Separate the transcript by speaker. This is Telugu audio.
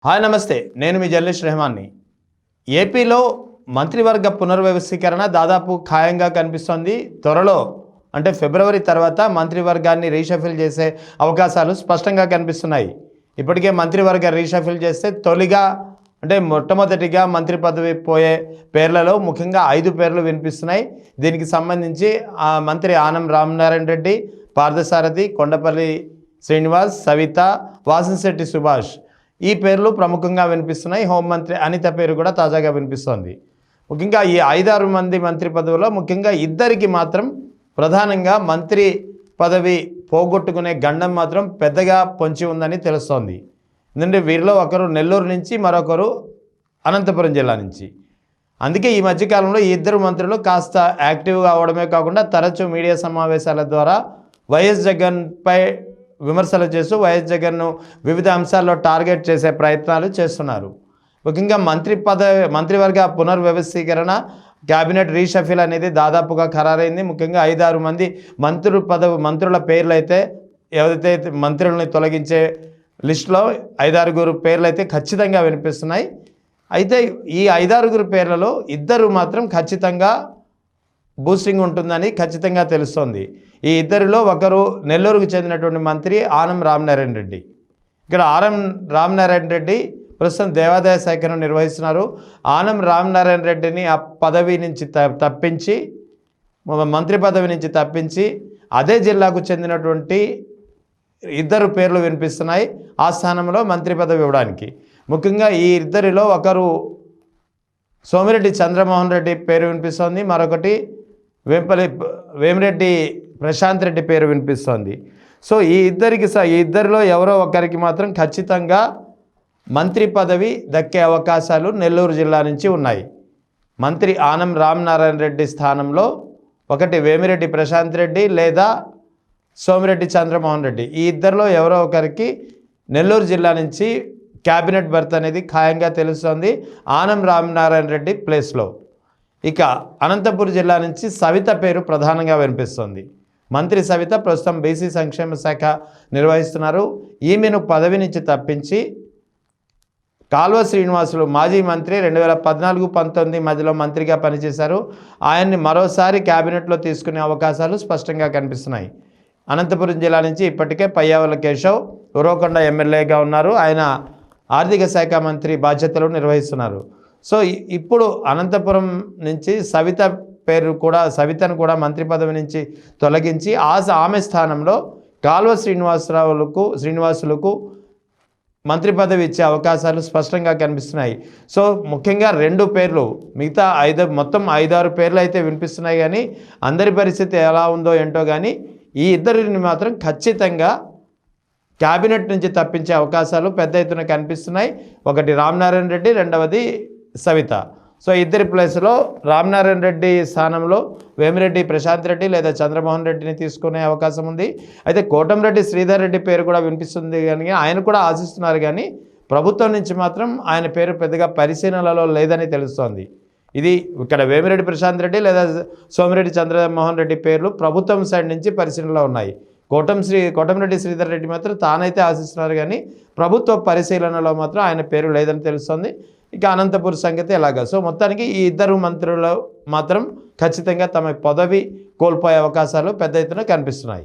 Speaker 1: హాయ్ నమస్తే, నేను మీ జర్నలిస్ట్ రెహమాన్ని. ఏపీలో మంత్రివర్గ పునర్వ్యవస్థీకరణ దాదాపు ఖాయంగా కనిపిస్తోంది. త్వరలో అంటే ఫిబ్రవరి తర్వాత మంత్రివర్గాన్ని రీషఫిల్ చేసే అవకాశాలు స్పష్టంగా కనిపిస్తున్నాయి. ఇప్పటికే మంత్రివర్గ రీషఫిల్ చేస్తే మొట్టమొదటిగా మంత్రి పదవి పోయే పేర్లలో ముఖ్యంగా 5 పేర్లు వినిపిస్తున్నాయి. దీనికి సంబంధించి మంత్రి ఆనం రామనారాయణ రెడ్డి, పార్థసారథి, కొండపల్లి శ్రీనివాస్, సవిత, వాసంశెట్టి సుభాష్ ఈ పేర్లు ప్రముఖంగా వినిపిస్తున్నాయి. హోంమంత్రి అనిత పేరు కూడా తాజాగా వినిపిస్తోంది. ముఖ్యంగా ఈ 5-6 మంది మంత్రి పదవుల్లో ముఖ్యంగా ఇద్దరికి మాత్రం ప్రధానంగా మంత్రి పదవి పోగొట్టుకునే గండం మాత్రం పెద్దగా పొంచి ఉందని తెలుస్తోంది. ఎందుకంటే వీరిలో ఒకరు నెల్లూరు నుంచి, మరొకరు అనంతపురం జిల్లా నుంచి. అందుకే ఈ మధ్యకాలంలో ఈ ఇద్దరు మంత్రులు కాస్త యాక్టివ్గా అవడమే కాకుండా తరచూ మీడియా సమావేశాల ద్వారా వైఎస్ జగన్పై విమర్శలు చేస్తూ వైఎస్ జగన్ను వివిధ అంశాల్లో టార్గెట్ చేసే ప్రయత్నాలు చేస్తున్నారు. ముఖ్యంగా మంత్రివర్గ పునర్వ్యవస్థీకరణ, క్యాబినెట్ రీషఫిల్ అనేది దాదాపుగా ఖరారైంది. ముఖ్యంగా 5-6 మంది మంత్రుల పేర్లు అయితే ఏదైతే మంత్రులని తొలగించే లిస్టులో 5-6 పేర్లు అయితే ఖచ్చితంగా వినిపిస్తున్నాయి. అయితే ఈ 5-6 పేర్లలో ఇద్దరు మాత్రం ఖచ్చితంగా బూస్టింగ్ ఉంటుందని ఖచ్చితంగా తెలుస్తోంది. ఈ ఇద్దరిలో ఒకరు నెల్లూరుకు చెందినటువంటి మంత్రి ఆనం రామనారాయణ రెడ్డి. ఇక్కడ రామనారాయణ రెడ్డి ప్రస్తుతం దేవాదాయ శాఖను నిర్వహిస్తున్నారు. ఆనం రామనారాయణ రెడ్డిని ఆ పదవి నుంచి తప్పించి, మంత్రి పదవి నుంచి తప్పించి అదే జిల్లాకు చెందినటువంటి ఇద్దరు పేర్లు వినిపిస్తున్నాయి ఆ స్థానంలో మంత్రి పదవి ఇవ్వడానికి. ముఖ్యంగా ఈ ఇద్దరిలో ఒకరు సోమిరెడ్డి చంద్రమోహన్ రెడ్డి పేరు వినిపిస్తోంది, మరొకటి వేమిరెడ్డి ప్రశాంత్ రెడ్డి పేరు వినిపిస్తోంది. సో ఈ ఇద్దరిలో ఎవరో ఒకరికి మాత్రం ఖచ్చితంగా మంత్రి పదవి దక్కే అవకాశాలు నెల్లూరు జిల్లా నుంచి ఉన్నాయి. మంత్రి ఆనం రామనారాయణ రెడ్డి స్థానంలో ఒకటి వేమిరెడ్డి ప్రశాంత్ రెడ్డి లేదా సోమిరెడ్డి చంద్రమోహన్ రెడ్డి, ఈ ఇద్దరిలో ఎవరో ఒకరికి నెల్లూరు జిల్లా నుంచి క్యాబినెట్ బర్త్ అనేది ఖాయంగా తెలుస్తోంది ఆనం రామనారాయణ రెడ్డి ప్లేస్లో. ఇక అనంతపురం జిల్లా నుంచి సవిత పేరు ప్రధానంగా వినిపిస్తోంది. మంత్రి సవిత ప్రస్తుతం బీసీ సంక్షేమ శాఖ నిర్వహిస్తున్నారు. ఈమెను పదవి నుంచి తప్పించి కాల్వ శ్రీనివాసులు మాజీ మంత్రి 2014-19 మధ్యలో మంత్రిగా పనిచేశారు. ఆయన్ని మరోసారి క్యాబినెట్లో తీసుకునే అవకాశాలు స్పష్టంగా కనిపిస్తున్నాయి. అనంతపురం జిల్లా నుంచి ఇప్పటికే పయ్యావుల కేశవ్ ఉరవకొండ ఎమ్మెల్యేగా ఉన్నారు. ఆయన ఆర్థిక శాఖ మంత్రి బాధ్యతలు నిర్వహిస్తున్నారు. సో ఇప్పుడు అనంతపురం నుంచి సవితను కూడా మంత్రి పదవి నుంచి తొలగించి ఆమె స్థానంలో కాల్వ శ్రీనివాసులకు మంత్రి పదవి ఇచ్చే అవకాశాలు స్పష్టంగా కనిపిస్తున్నాయి. సో ముఖ్యంగా 2 పేర్లు, మిగతా మొత్తం 5-6 పేర్లు అయితే వినిపిస్తున్నాయి. కానీ అందరి పరిస్థితి ఎలా ఉందో ఏంటో కానీ ఈ ఇద్దరిని మాత్రం ఖచ్చితంగా క్యాబినెట్ నుంచి తప్పించే అవకాశాలు పెద్ద ఎత్తున కనిపిస్తున్నాయి. ఒకటి రామనారాయణ రెడ్డి, రెండవది సవిత. సో ఇద్దరి ప్లేస్లో రామనారాయణ రెడ్డి స్థానంలో వేమిరెడ్డి ప్రశాంత్ రెడ్డి లేదా చంద్రమోహన్ రెడ్డిని తీసుకునే అవకాశం ఉంది. అయితే కోటంరెడ్డి శ్రీధర్ రెడ్డి పేరు కూడా వినిపిస్తుంది, కానీ ఆయన కూడా ఆశిస్తున్నారు. కానీ ప్రభుత్వం నుంచి మాత్రం ఆయన పేరు పెద్దగా పరిశీలనలో లేదని తెలుస్తోంది. ఇది ఇక్కడ వేమిరెడ్డి ప్రశాంత్ రెడ్డి లేదా సోమిరెడ్డి చంద్రమోహన్ రెడ్డి పేర్లు ప్రభుత్వం సైడ్ నుంచి పరిశీలనలో ఉన్నాయి. కోటంరెడ్డి శ్రీధర్ రెడ్డి మాత్రం తానైతే ఆశిస్తున్నారు, కానీ ప్రభుత్వ పరిశీలనలో మాత్రం ఆయన పేరు లేదని తెలుస్తోంది. ఇక అనంతపురం సంగతి ఎలాగా. సో మొత్తానికి ఈ ఇద్దరు మంత్రులు మాత్రం ఖచ్చితంగా తమ పదవి కోల్పోయే అవకాశాలు పెద్ద ఎత్తున కనిపిస్తున్నాయి.